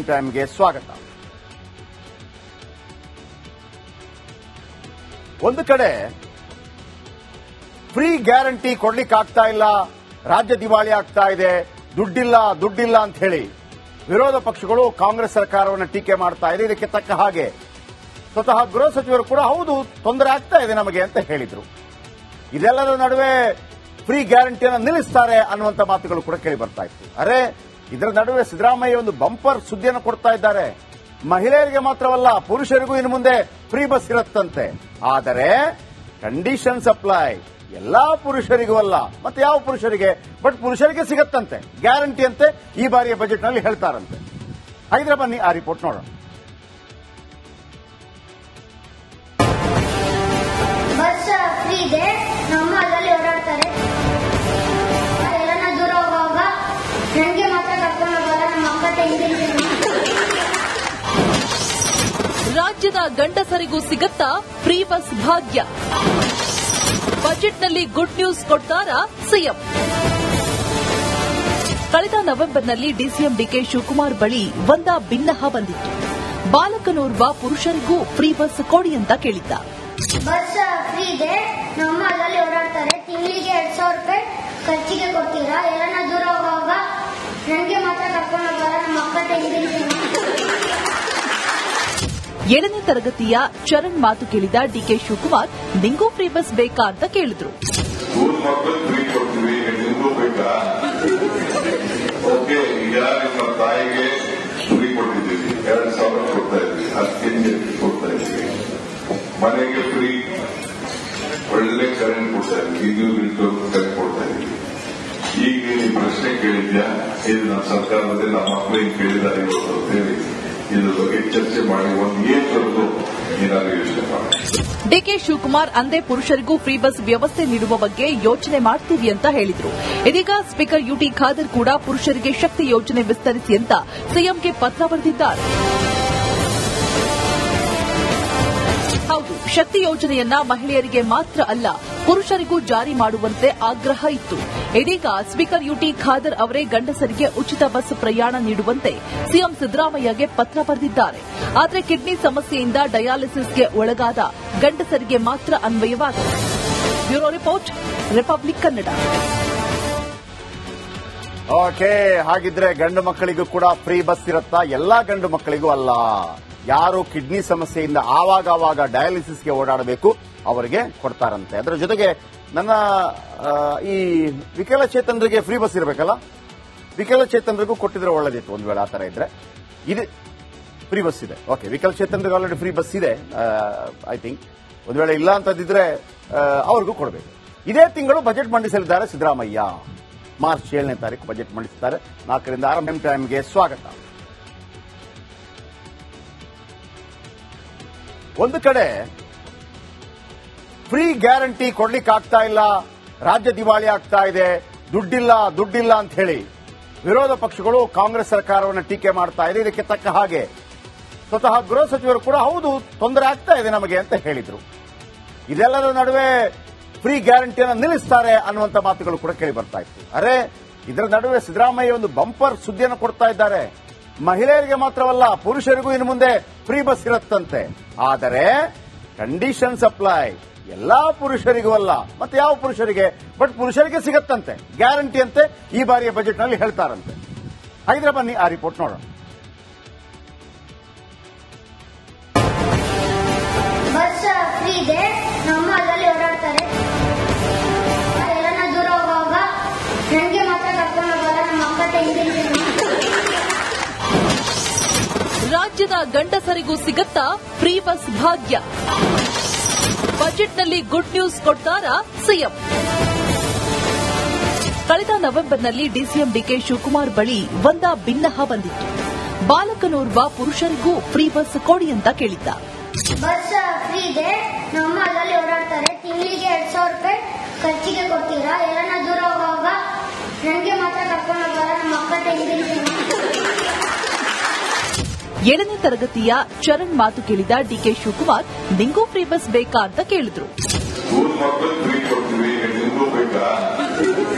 ಟೈಮ್ಗೆ ಸ್ವಾಗತ. ಒಂದು ಕಡೆ ಫ್ರೀ ಗ್ಯಾರಂಟಿ ಕೊಡ್ಲಿಕ್ಕಾಗ್ತಾ ಇಲ್ಲ, ರಾಜ್ಯ ದಿವಾಳಿ ಆಗ್ತಾ ಇದೆ, ದುಡ್ಡಿಲ್ಲ ಅಂತ ಹೇಳಿ ವಿರೋಧ ಪಕ್ಷಗಳು ಕಾಂಗ್ರೆಸ್ ಸರ್ಕಾರವನ್ನು ಟೀಕೆ ಮಾಡ್ತಾ ಇದೆ. ಇದಕ್ಕೆ ತಕ್ಕ ಹಾಗೆ ಸ್ವತಃ ಗೃಹ ಸಚಿವರು ಕೂಡ ಹೌದು ತೊಂದರೆ ಆಗ್ತಾ ಇದೆ ನಮಗೆ ಅಂತ ಹೇಳಿದ್ರು. ಇದೆಲ್ಲದರ ನಡುವೆ ಫ್ರೀ ಗ್ಯಾರಂಟಿಯನ್ನು ನಿಲ್ಲಿಸ್ತಾರೆ ಅನ್ನುವಂಥ ಮಾತುಗಳು ಕೂಡ ಕೇಳಿ ಬರ್ತಾ ಇತ್ತು. ಅರೆ, ಇದರ ನಡುವೆ ಸಿದ್ದರಾಮಯ್ಯ ಒಂದು ಬಂಪರ್ ಸುದ್ದಿಯನ್ನು ಕೊಡ್ತಾ ಇದ್ದಾರೆ. ಮಹಿಳೆಯರಿಗೆ ಮಾತ್ರವಲ್ಲ, ಪುರುಷರಿಗೂ ಇನ್ನು ಮುಂದೆ ಫ್ರೀ ಬಸ್ ಇರುತ್ತಂತೆ. ಆದರೆ ಕಂಡೀಷನ್ಸ್ ಅಪ್ಲೈ, ಎಲ್ಲಾ ಪುರುಷರಿಗೂ ಅಲ್ಲ. ಮತ್ತೆ ಯಾವ ಪುರುಷರಿಗೆ? ಬಟ್ ಪುರುಷರಿಗೆ ಸಿಗತ್ತಂತೆ, ಗ್ಯಾರಂಟಿ ಅಂತೆ ಈ ಬಾರಿಯ ಬಜೆಟ್ನಲ್ಲಿ ಹೇಳ್ತಾರಂತೆ. ಹಾಗಿದ್ರೆ ಬನ್ನಿ ಆ ರಿಪೋರ್ಟ್ ನೋಡೋಣ. ಬಸ್ ಫ್ರೀ ಇದೆ, ನಮ್ಮ ಅದರಲ್ಲಿ ಓಡಾಡ್ತಾರೆ. ಎಲ್ಲ ದೂರ ಹೋಗುವಾಗ ನನಗೆ ಮಾತ್ರ ಕರ್ಕೊಂಡು ಹೋಗಲ್ಲ, ನಮ್ಮ ಅಕ್ಕ ತಂಗಿ. ರಾಜ್ಯದ ಗಂಡಸರಿಗೂ ಸಿಗತ್ತಾ ಫ್ರೀ ಬಸ್ ಭಾಗ್ಯ? ಬಜೆಟ್ನಲ್ಲಿ ಗುಡ್ ನ್ಯೂಸ್ ಕೊಡ್ತಾರಾ ಸಿಎಂ? ಕಳೆದ ನವೆಂಬರ್ನಲ್ಲಿ ಡಿಸಿಎಂ ಡಿಕೆ ಶಿವಕುಮಾರ್ ಬಳಿ ಒಂದ ಭಿನ್ನಹ ಬಂದಿತ್ತು. ಬಾಲಕನೋರ್ವ ಪುರುಷರಿಗೂ ಫ್ರೀ ಬಸ್ ಕೊಡಿ ಅಂತ ಕೇಳಿದ್ದ. ಬಸ್ ಫ್ರೀ ಇದೆ, ನಮ್ಮ ಅದರಲ್ಲಿ ಓಡಾಡ್ತಾರೆ. ತಿಂಗಳಿಗೆ 2,000 ರೂಪಾಯಿ ಖರ್ಚಿಗೆ ಕೊಡ್ತೀರಾ? ಎಲ್ಲ ದೂರ ಹೋಗುವಾಗ ನನಗೆ ಮಾತ್ರ ಕರ್ಕೊಂಡು ಹೋಗಲ್ಲ, ನಮ್ಮ ಅಕ್ಕ ತಂಗಿ. 7ನೇ ತರಗತಿಯ ಚರಣ್ ಮಾತು ಕೇಳಿದ ಡಿಕೆ ಶಿವಕುಮಾರ್, ನಿಂಗೂ ಫ್ರೀ ಬಸ್ ಬೇಕಾ ಅಂತ ಕೇಳಿದ್ರು. ಸ್ಕೂಲ್ ಮಕ್ಕಳು ಫ್ರೀ ಕೊಡ್ತೀವಿ, ನಿಮಗೂ ಬೇಕಾ? ಓಕೆ, ಈಗ ನಿಮ್ಮ ತಾಯಿಗೆ ಫ್ರೀ ಕೊಟ್ಟಿದ್ದೀವಿ, 2,000 ಕೊಡ್ತಾ ಇದ್ವಿ, 10 ಕೆಜಿ ಕೊಡ್ತಾ ಇದ್ವಿ. ಮನೆಗೆ ಫ್ರೀ ಒಳ್ಳೆ ಕರೆಂಟ್ ಕೊಡ್ತಾ ಇದ್ವಿ, ಕರೆಂಟ್ ಕೊಡ್ತಾ ಇದ್ವಿ. ಈಗ ನೀವು ಪ್ರಶ್ನೆ ಕೇಳಿದ್ಯಾ, ಇದು ನಮ್ಮ ಸರ್ಕಾರದಲ್ಲಿ ನಮ್ಮ ಮಕ್ಕಳಿಗೆ ಕೇಳಿದ್ದಾರೆ ಇವತ್ತು ಅಂತ ಹೇಳಿ ಇದ್ರ ಬಗ್ಗೆ ಚರ್ಚೆ ಮಾಡಿ ಒಂದು ಏನ್ವರೆಗೂ ಏನಾದರೂ ಯೋಚನೆ ಮಾಡಿ. ಡಿಕೆ ಶಿವಕುಮಾರ್ ಅಂದೇ ಪುರುಷರಿಗೂ ಫ್ರೀ ಬಸ್ ವ್ಯವಸ್ಥೆ ನೀಡುವ ಬಗ್ಗೆ ಯೋಚನೆ ಮಾಡ್ತೀವಿ ಅಂತ ಹೇಳಿದ್ರು. ಇದೀಗ ಸ್ಪೀಕರ್ ಯುಟಿ ಖಾದರ್ ಕೂಡ ಪುರುಷರಿಗೆ ಶಕ್ತಿ ಯೋಜನೆ ವಿಸ್ತರಿಸಿ ಅಂತ ಸಿಎಂಗೆ ಪತ್ರ ಬರೆದಿದ್ದಾರೆ. ಹೌದು, ಶಕ್ತಿ ಯೋಜನೆಯನ್ನ ಮಹಿಳೆಯರಿಗೆ ಮಾತ್ರ ಅಲ್ಲ, ಪುರುಷರಿಗೂ ಜಾರಿ ಮಾಡುವಂತೆ ಆಗ್ರಹ ಇತ್ತು. ಇದೀಗ ಸ್ಪೀಕರ್ ಯುಟಿ ಖಾದರ್ ಅವರೇ ಗಂಡಸರಿಗೆ ಉಚಿತ ಬಸ್ ಪ್ರಯಾಣ ನೀಡುವಂತೆ ಸಿಎಂ ಸಿದ್ದರಾಮಯ್ಯಗೆ ಪತ್ರ ಬರೆದಿದ್ದಾರೆ. ಆದರೆ ಕಿಡ್ನಿ ಸಮಸ್ಯೆಯಿಂದ ಡಯಾಲಿಸಿಸ್ಗೆ ಒಳಗಾದ ಗಂಡಸರಿಗೆ ಮಾತ್ರ ಅನ್ವಯವಾಗಿದೆ. Bureau report, Republic Kannada. Okay, ಹಾಗಿದ್ರೆ ಗಂಡು ಮಕ್ಕಳಿಗೂ ಕೂಡ ಫ್ರೀ ಬಸ್ ಇರುತ್ತಾ? ಎಲ್ಲಾ ಗಂಡು ಮಕ್ಕಳಿಗೂ ಅಲ್ಲ. ಯಾರು ಕಿಡ್ನಿ ಸಮಸ್ಯೆಯಿಂದ ಆವಾಗ ಡಯಾಲಿಸಿಸ್ಗೆ ಓಡಾಡಬೇಕು ಅವರಿಗೆ ಕೊಡ್ತಾರಂತೆ. ಅದರ ಜೊತೆಗೆ ನನ್ನ ಈ ವಿಕಲಚೇತನರಿಗೆ ಫ್ರೀ ಬಸ್ ಇರಬೇಕಲ್ಲ, ವಿಕಲಚೇತನರಿಗೂ ಕೊಟ್ಟಿದ್ರೆ ಒಳ್ಳೆದಿತ್ತು. ಒಂದು ವೇಳೆ ಆ ತರ ಇದ್ರೆ ಇದೆ ಫ್ರೀ ಬಸ್ ಇದೆ. ಓಕೆ, ವಿಕಲಚೇತನರಿಗೆ ಆಲ್ರೆಡಿ ಫ್ರೀ ಬಸ್ ಇದೆ ಐ ಥಿಂಕ್. ಒಂದು ವೇಳೆ ಇಲ್ಲ ಅಂತದಿದ್ರೆ ಅವ್ರಿಗೂ ಕೊಡಬೇಕು. ಇದೇ ತಿಂಗಳು ಬಜೆಟ್ ಮಂಡಿಸಲಿದ್ದಾರೆ ಸಿದ್ದರಾಮಯ್ಯ. ಮಾರ್ಚ್ 7ನೇ ತಾರೀಕು ಬಜೆಟ್ ಮಂಡಿಸುತ್ತಾರೆ. 4ರಿಂದ 6 ಟೈಮ್ಗೆ ಸ್ವಾಗತ. ಒಂದು ಕಡೆ ಫ್ರೀ ಗ್ಯಾರಂಟಿ ಕೊಡ್ಲಿಕ್ಕಾಗ್ತಾ ಇಲ್ಲ, ರಾಜ್ಯ ದಿವಾಳಿ ಆಗ್ತಾ ಇದೆ, ದುಡ್ಡಿಲ್ಲ ಅಂತ ಹೇಳಿ ವಿರೋಧ ಪಕ್ಷಗಳು ಕಾಂಗ್ರೆಸ್ ಸರ್ಕಾರವನ್ನು ಟೀಕೆ ಮಾಡ್ತಾ ಇದೆ. ಇದಕ್ಕೆ ತಕ್ಕ ಹಾಗೆ ಸ್ವತಃ ಗೃಹ ಸಚಿವರು ಕೂಡ ಹೌದು ತೊಂದರೆ ಆಗ್ತಾ ಇದೆ ನಮಗೆ ಅಂತ ಹೇಳಿದ್ರು. ಇದೆಲ್ಲದರ ನಡುವೆ ಫ್ರೀ ಗ್ಯಾರಂಟಿಯನ್ನು ನಿಲ್ಲಿಸ್ತಾರೆ ಅನ್ನುವಂಥ ಮಾತುಗಳು ಕೂಡ ಕೇಳಿ ಬರ್ತಾ ಇತ್ತು. ಅರೆ, ಇದರ ನಡುವೆ ಸಿದ್ದರಾಮಯ್ಯ ಒಂದು ಬಂಪರ್ ಸುದ್ದಿಯನ್ನು ಕೊಡ್ತಾ ಇದ್ದಾರೆ. ಮಹಿಳೆಯರಿಗೆ ಮಾತ್ರವಲ್ಲ, ಪುರುಷರಿಗೂ ಇನ್ನು ಮುಂದೆ ಫ್ರೀ ಬಸ್ ಇರುತ್ತಂತೆ. ಆದರೆ ಕಂಡೀಷನ್ಸ್ ಅಪ್ಲೈ, ಎಲ್ಲಾ ಪುರುಷರಿಗೂ ಅಲ್ಲ. ಮತ್ತೆ ಯಾವ ಪುರುಷರಿಗೆ? ಬಟ್ ಪುರುಷರಿಗೆ ಸಿಗತ್ತಂತೆ, ಗ್ಯಾರಂಟಿ ಅಂತೆ ಈ ಬಾರಿಯ ಬಜೆಟ್ನಲ್ಲಿ ಹೇಳ್ತಾರಂತೆ. ಹಾಗಿದ್ರೆ ಬನ್ನಿ ಆ ರಿಪೋರ್ಟ್ ನೋಡೋಣ. ಬಸ್ ಫ್ರೀ ಇದೆ, ನಮ್ಮ ಅದರಲ್ಲಿ ಓಡಾಡ್ತಾರೆ. ಎಲ್ಲ ದೂರ ಹೋಗುವಾಗ ನನಗೆ ಮಾತ್ರ ಕರ್ಕೊಂಡು ಹೋಗಲ್ಲ, ನಮ್ಮ ಅಕ್ಕ ತಂಗಿ. ರಾಜ್ಯದ ಗಂಡಸರಿಗೂ ಸಿಗತ್ತಾ ಫ್ರೀ ಬಸ್ ಭಾಗ್ಯ? ಬಜೆಟ್ನಲ್ಲಿ ಗುಡ್ ನ್ಯೂಸ್ ಕೊಡ್ತಾರಾ ಸಿಎಂ? ಕಳೆದ ನವೆಂಬರ್ನಲ್ಲಿ ಡಿಸಿಎಂ ಡಿಕೆ ಶಿವಕುಮಾರ್ ಬಳಿ ಒಂದ ಭಿನ್ನಹ ಬಂದಿತ್ತು. ಬಾಲಕನೋರ್ವ ಪುರುಷರಿಗೂ ಫ್ರೀ ಬಸ್ ಕೊಡಿ ಅಂತ ಕೇಳಿದ್ದ. ಬಸ್ ಫ್ರೀ ಇದೆ, ನಮ್ಮ ಅದರಲ್ಲಿ ಓಡಾಡ್ತಾರೆ. ತಿಂಗಳಿಗೆ 2,000 ರೂಪಾಯಿ ಖರ್ಚಿಗೆ ಕೊಡ್ತೀರಾ? ಎಲ್ಲ ದೂರ ಹೋಗುವಾಗ ನನಗೆ ಮಾತ್ರ ಕರ್ಕೊಂಡು ಹೋಗಲ್ಲ, ನಮ್ಮ ಅಕ್ಕ ತಂಗಿ. 7ನೇ ತರಗತಿಯ ಚರಣ್ ಮಾತು ಕೇಳಿದ ಡಿಕೆ ಶಿವಕುಮಾರ್, ನಿಂಗೂ ಫ್ರೀ ಬಸ್ ಬೇಕಾ ಅಂತ ಕೇಳಿದ್ರು. ಸ್ಕೂಲ್ ಮಕ್ಕಳು ಫ್ರೀ ಕೊಡ್ತೀವಿ, ನಿಮಗೂ ಬೇಕಾ?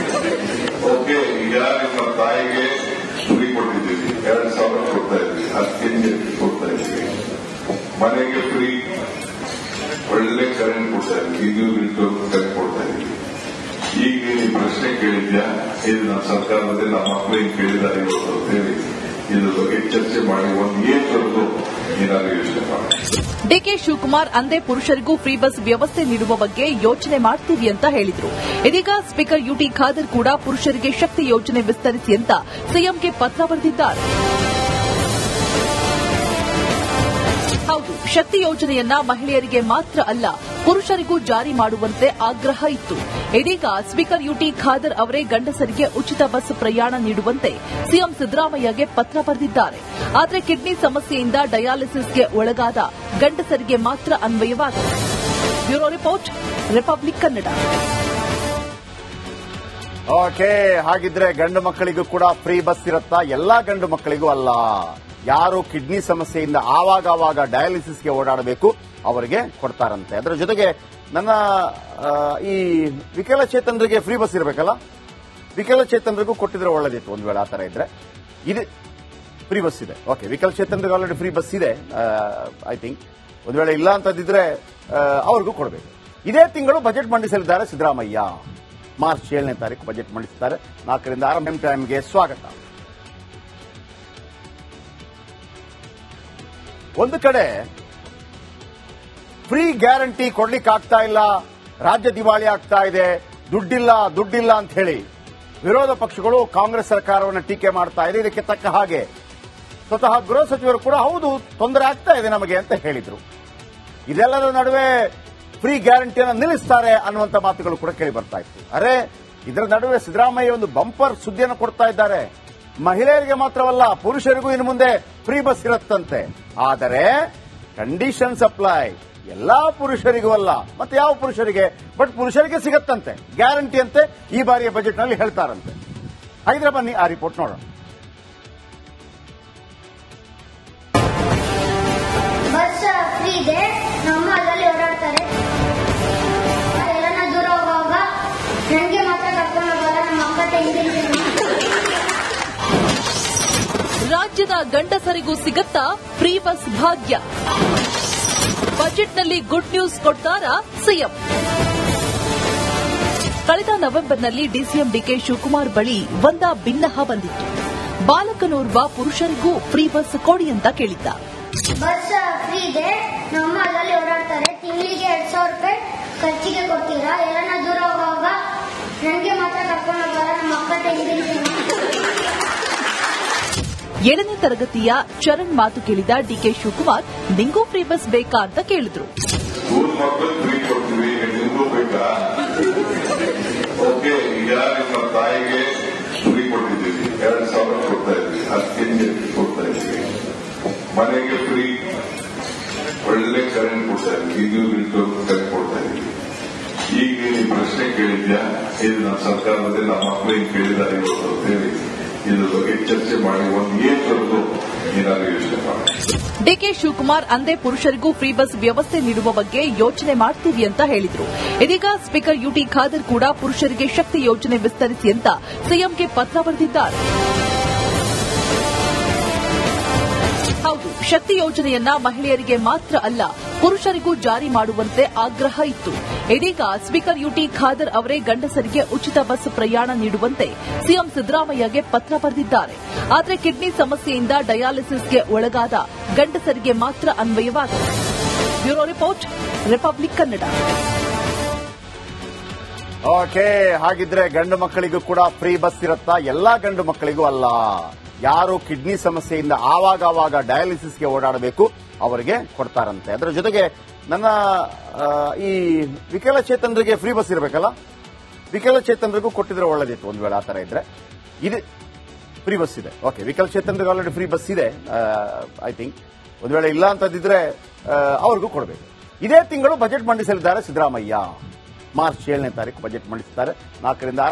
ಓಕೆ, ಈಗ ನಿಮ್ಮ ತಾಯಿಗೆ ಫ್ರೀ ಕೊಟ್ಟಿದ್ದೀವಿ, 2,000 ಕೊಡ್ತಾ ಇದ್ವಿ, 10 ಕೊಡ್ತಾ ಇದ್ದೀವಿ. ಮನೆಗೆ ಫ್ರೀ ಒಳ್ಳೆ ಕರೆಂಟ್ ಕೊಡ್ತಾ ಇದ್ದೀವಿ. ಇದು ಕರೆಂಟ್ ಕೊಡ್ತಾ ಇದ್ದೀವಿ. ಈಗ ನೀನು ಪ್ರಶ್ನೆ ಕೇಳಿದ್ಯಾ, ಇದು ನಮ್ಮ ಸರ್ಕಾರದಲ್ಲಿ ನಮ್ಮ ಮಕ್ಕಳಿಗೆ ಕೇಳಿದ್ದಾರೆ ಇವತ್ತು ಅಂತ ಹೇಳಿ ಇದ್ರ ಬಗ್ಗೆ ಚರ್ಚೆ ಮಾಡಿ ಒಂದು ಏನಾದ್ರು ಏನಾದ್ರು ಯೋಚನೆ ಮಾಡಿ. ಡಿಕೆ ಶಿವಕುಮಾರ್ ಅಂದೇ ಪುರುಷರಿಗೂ ಫ್ರೀ ಬಸ್ ವ್ಯವಸ್ಥೆ ನೀಡುವ ಬಗ್ಗೆ ಯೋಚನೆ ಮಾಡ್ತೀವಿ ಅಂತ ಹೇಳಿದ್ರು. ಇದೀಗ ಸ್ಪೀಕರ್ ಯುಟಿ ಖಾದರ್ ಕೂಡ ಪುರುಷರಿಗೆ ಶಕ್ತಿ ಯೋಜನೆ ವಿಸ್ತರಿಸಿ ಅಂತ ಸಿಎಂಗೆ ಪತ್ರ ಬರೆದಿದ್ದಾರೆ. ಹೌದು, ಶಕ್ತಿ ಯೋಜನೆಯನ್ನ ಮಹಿಳೆಯರಿಗೆ ಮಾತ್ರ ಅಲ್ಲ ಪುರುಷರಿಗೂ ಜಾರಿ ಮಾಡುವಂತೆ ಆಗ್ರಹ ಇತ್ತು. ಇದೀಗ ಸ್ಪೀಕರ್ ಯುಟಿ ಖಾದರ್ ಅವರೇ ಗಂಡಸರಿಗೆ ಉಚಿತ ಬಸ್ ಪ್ರಯಾಣ ನೀಡುವಂತೆ ಸಿಎಂ ಸಿದ್ದರಾಮಯ್ಯಗೆ ಪತ್ರ ಬರೆದಿದ್ದಾರೆ. ಆದರೆ ಕಿಡ್ನಿ ಸಮಸ್ಯೆಯಿಂದ ಡಯಾಲಿಸಿಸ್ಗೆ ಒಳಗಾದ ಗಂಡಸರಿಗೆ ಮಾತ್ರ ಅನ್ವಯವಾಗಿದೆ. Bureau report, Republic Kannada. Okay, ಹಾಗಿದ್ರೆ ಗಂಡು ಮಕ್ಕಳಿಗೂ ಕೂಡ ಫ್ರೀ ಬಸ್ ಇರುತ್ತಾ? ಎಲ್ಲಾ ಗಂಡು ಮಕ್ಕಳಿಗೂ ಅಲ್ಲ. ಯಾರು ಕಿಡ್ನಿ ಸಮಸ್ಯೆಯಿಂದ ಆವಾಗ ಡಯಾಲಿಸಿಸ್ಗೆ ಓಡಾಡಬೇಕು ಅವರಿಗೆ ಕೊಡ್ತಾರಂತೆ. ಅದರ ಜೊತೆಗೆ ನನ್ನ ಈ ವಿಕಲಚೇತನರಿಗೆ ಫ್ರೀ ಬಸ್ ಇರಬೇಕಲ್ಲ, ವಿಕಲಚೇತನರಿಗೂ ಕೊಟ್ಟಿದ್ರೆ ಒಳ್ಳೇದಿತ್ತು. ಒಂದು ವೇಳೆ ಆ ತರ ಇದ್ರೆ ಇದೆ ಫ್ರೀ ಬಸ್ ಇದೆ. ಓಕೆ, ವಿಕಲಚೇತನರಿಗೆ ಆಲ್ರೆಡಿ ಫ್ರೀ ಬಸ್ ಇದೆ ಐ ಥಿಂಕ್. ಒಂದು ವೇಳೆ ಇಲ್ಲ ಅಂತದಿದ್ರೆ ಅವ್ರಿಗೂ ಕೊಡಬೇಕು. ಇದೇ ತಿಂಗಳು ಬಜೆಟ್ ಮಂಡಿಸಲಿದ್ದಾರೆ ಸಿದ್ದರಾಮಯ್ಯ. ಮಾರ್ಚ್ 7ನೇ ತಾರೀಕು ಬಜೆಟ್ ಮಂಡಿಸುತ್ತಾರೆ. 4ರಿಂದ 6 ಟೈಮ್ಗೆ ಸ್ವಾಗತ. ಒಂದು ಕಡೆ ಫ್ರೀ ಗ್ಯಾರಂಟಿ ಕೊಡ್ಲಿಕ್ಕಾಗ್ತಾ ಇಲ್ಲ, ರಾಜ್ಯ ದಿವಾಳಿ ಆಗ್ತಾ ಇದೆ, ದುಡ್ಡಿಲ್ಲ ಅಂತ ಹೇಳಿ ವಿರೋಧ ಪಕ್ಷಗಳು ಕಾಂಗ್ರೆಸ್ ಸರ್ಕಾರವನ್ನು ಟೀಕೆ ಮಾಡ್ತಾ ಇದೆ. ಇದಕ್ಕೆ ತಕ್ಕ ಹಾಗೆ ಸ್ವತಃ ಗೃಹ ಸಚಿವರು ಕೂಡ ಹೌದು ತೊಂದರೆ ಆಗ್ತಾ ಇದೆ ನಮಗೆ ಅಂತ ಹೇಳಿದ್ರು. ಇದೆಲ್ಲದರ ನಡುವೆ ಫ್ರೀ ಗ್ಯಾರಂಟಿಯನ್ನು ನಿಲ್ಲಿಸ್ತಾರೆ ಅನ್ನುವಂಥ ಮಾತುಗಳು ಕೂಡ ಕೇಳಿ ಬರ್ತಾ ಇತ್ತು. ಅರೆ, ಇದರ ನಡುವೆ ಸಿದ್ದರಾಮಯ್ಯ ಒಂದು ಬಂಪರ್ ಸುದ್ದಿಯನ್ನು ಕೊಡ್ತಾ ಇದ್ದಾರೆ. ಮಹಿಳೆಯರಿಗೆ ಮಾತ್ರವಲ್ಲ, ಪುರುಷರಿಗೂ ಇನ್ನು ಮುಂದೆ ಫ್ರೀ ಬಸ್ ಇರುತ್ತಂತೆ. ಆದರೆ ಕಂಡೀಷನ್ಸ್ ಅಪ್ಲೈ. ಎಲ್ಲಾ ಪುರುಷರಿಗೂ ಅಲ್ಲ. ಮತ್ತೆ ಯಾವ ಪುರುಷರಿಗೆ? ಬಟ್ ಪುರುಷರಿಗೆ ಸಿಗತ್ತಂತೆ, ಗ್ಯಾರಂಟಿ ಅಂತೆ ಈ ಬಾರಿಯ ಬಜೆಟ್ನಲ್ಲಿ ಹೇಳ್ತಾರಂತೆ. ಹಾಗಿದ್ರೆ ಬನ್ನಿ ಆ ರಿಪೋರ್ಟ್ ನೋಡೋಣ. ಬಸ್ ಫ್ರೀ ಇದೆ, ನಮ್ಮ ಅದರಲ್ಲಿ ಓಡಾಡ್ತಾರೆ. ಎಲ್ಲಾನ ದೂರ ಹೋಗುವಾಗ ನನಗೆ ಮಾತ್ರ ಕರ್ಕೊಂಡು ಹೋಗಲ್ಲ, ನಮ್ಮ ಅಕ್ಕ ತಂಗಿ. ರಾಜ್ಯದ ಗಂಡಸರಿಗೂ ಸಿಗತ್ತಾ ಫ್ರೀ ಬಸ್ ಭಾಗ್ಯ? ಬಜೆಟ್ನಲ್ಲಿ ಗುಡ್ ನ್ಯೂಸ್ ಕೊಡ್ತಾರಾ ಸಿಎಂ? ಕಳೆದ ನವೆಂಬರ್ನಲ್ಲಿ ಡಿಸಿಎಂ ಡಿಕೆ ಶಿವಕುಮಾರ್ ಬಳಿ ಒಂದ ಬಿನ್ನಹ ಬಂದಿತ್ತು. ಬಾಲಕನೋರ್ವ ಪುರುಷರಿಗೂ ಫ್ರೀ ಬಸ್ ಕೊಡಿ ಅಂತ ಕೇಳಿದ್ದ. ಬಸ್ ಫ್ರೀ ಇದೆ, ನಮ್ಮ ಅದರಲ್ಲಿ ಓಡಾಡ್ತಾರೆ. ತಿಂಗಳಿಗೆ 2,000 ರೂಪಾಯಿ ಖರ್ಚಿಗೆ ಕೊಡ್ತೀರಾ? ಎಲ್ಲಾನ ದೂರ ಹೋಗುವಾಗ ನನಗೆ ಮಾತ್ರ ಕರ್ಕೊಂಡು ಹೋಗಲ್ಲ, ನಮ್ಮ ಅಕ್ಕ ತಂಗಿ. 7ನೇ ತರಗತಿಯ ಚರಣ್ ಮಾತು ಕೇಳಿದ ಡಿಕೆ ಶಿವಕುಮಾರ್, ನಿಂಗೂ ಫ್ರೀ ಬಸ್ ಬೇಕಾ ಅಂತ ಕೇಳಿದ್ರು. ಸ್ಕೂಲ್ ಮಕ್ಕಳು ಫ್ರೀ ಕೊಡ್ತೀವಿ, ನಿಮಗೂ ಬೇಕಾ? ಓಕೆ, ಈಗ ನಿಮ್ಮ ತಾಯಿಗೆ ಫ್ರೀ ಕೊಟ್ಟಿದ್ದೀವಿ, 2,000 ಕೊಡ್ತಾ ಇದ್ವಿ, 10 ಕೊಡ್ತಾ ಇದ್ವಿ. ಮನೆಗೆ ಫ್ರೀ ಒಳ್ಳೆ ಕರೆಂಟ್ ಕೊಡ್ತಾ ಇದ್ವಿ, ಇದು ಕರೆಂಟ್ ಕೊಡ್ತಾ ಇದ್ವಿ. ಈಗ ನೀನು ಪ್ರಶ್ನೆ ಕೇಳಿದ್ಯಾ, ಇದು ನಮ್ಮ ಸರ್ಕಾರದಲ್ಲಿ ನಮ್ಮ ಮಕ್ಕಳಿಗೆ ಕೇಳಿದ್ದಾರೆ ಇವತ್ತು ಅಂತ ಹೇಳಿ ಇದ್ರ ಬಗ್ಗೆ ಚರ್ಚೆ ಮಾಡಿ ಒಂದು ಏನಾದ್ರು ಏನಾದ್ರು ಯೋಚನೆ ಮಾಡಿ. ಡಿಕೆ ಶಿವಕುಮಾರ್ ಅಂದೇ ಪುರುಷರಿಗೂ ಫ್ರೀ ಬಸ್ ವ್ಯವಸ್ಥೆ ನೀಡುವ ಬಗ್ಗೆ ಯೋಚನೆ ಮಾಡ್ತೀವಿ ಅಂತ ಹೇಳಿದ್ರು. ಇದೀಗ ಸ್ಪೀಕರ್ ಯುಟಿ ಖಾದರ್ ಕೂಡ ಪುರುಷರಿಗೆ ಶಕ್ತಿ ಯೋಜನೆ ವಿಸ್ತರಿಸಿ ಅಂತ ಸಿಎಂಗೆ ಪತ್ರ ಬರೆದಿದ್ದಾರೆ. ಹೌದು, ಶಕ್ತಿ ಯೋಜನೆಯನ್ನ ಮಹಿಳೆಯರಿಗೆ ಮಾತ್ರ ಅಲ್ಲ ಪುರುಷರಿಗೂ ಜಾರಿ ಮಾಡುವಂತೆ ಆಗ್ರಹ ಇತ್ತು. ಇದೀಗ ಸ್ಪೀಕರ್ ಯುಟಿ ಖಾದರ್ ಅವರೇ ಗಂಡಸರಿಗೆ ಉಚಿತ ಬಸ್ ಪ್ರಯಾಣ ನೀಡುವಂತೆ ಸಿಎಂ ಸಿದ್ದರಾಮಯ್ಯಗೆ ಪತ್ರ ಬರೆದಿದ್ದಾರೆ. ಆದರೆ ಕಿಡ್ನಿ ಸಮಸ್ಯೆಯಿಂದ ಡಯಾಲಿಸಿಸ್ಗೆ ಒಳಗಾದ ಗಂಡಸರಿಗೆ ಮಾತ್ರ ಅನ್ವಯವಾಗಿದೆ. Bureau report, Republic Kannada. Okay, ಹಾಗಿದ್ರೆ ಗಂಡು ಮಕ್ಕಳಿಗೂ ಕೂಡ ಫ್ರೀ ಬಸ್ ಇರುತ್ತಾ? ಎಲ್ಲಾ ಗಂಡು ಮಕ್ಕಳಿಗೂ ಅಲ್ಲ. ಯಾರು ಕಿಡ್ನಿ ಸಮಸ್ಯೆಯಿಂದ ಆವಾಗ ಡಯಾಲಿಸಿಸ್ಗೆ ಓಡಾಡಬೇಕು ಅವರಿಗೆ ಕೊಡ್ತಾರಂತೆ. ಅದರ ಜೊತೆಗೆ ನನ್ನ ಈ ವಿಕಲಚೇತನರಿಗೆ ಫ್ರೀ ಬಸ್ ಇರಬೇಕಲ್ಲ, ವಿಕಲಚೇತನರಿಗೂ ಕೊಟ್ಟಿದ್ರೆ ಒಳ್ಳೇದಿತ್ತು. ಒಂದು ವೇಳೆ ಆ ತರ ಇದ್ರೆ ಇದೆ ಫ್ರೀ ಬಸ್ ಇದೆ. ಓಕೆ, ವಿಕಲಚೇತನರಿಗೆ ಆಲ್ರೆಡಿ ಫ್ರೀ ಬಸ್ ಇದೆ ಐ ಥಿಂಕ್. ಒಂದು ವೇಳೆ ಇಲ್ಲ ಅಂತದಿದ್ರೆ ಅವ್ರಿಗೂ ಕೊಡಬೇಕು. ಇದೇ ತಿಂಗಳು ಬಜೆಟ್ ಮಂಡಿಸಲಿದ್ದಾರೆ ಸಿದ್ದರಾಮಯ್ಯ. ಮಾರ್ಚ್ 7ನೇ ತಾರೀಕು ಬಜೆಟ್ ಮಂಡಿಸುತ್ತಾರೆ. 4ರಿಂದ 6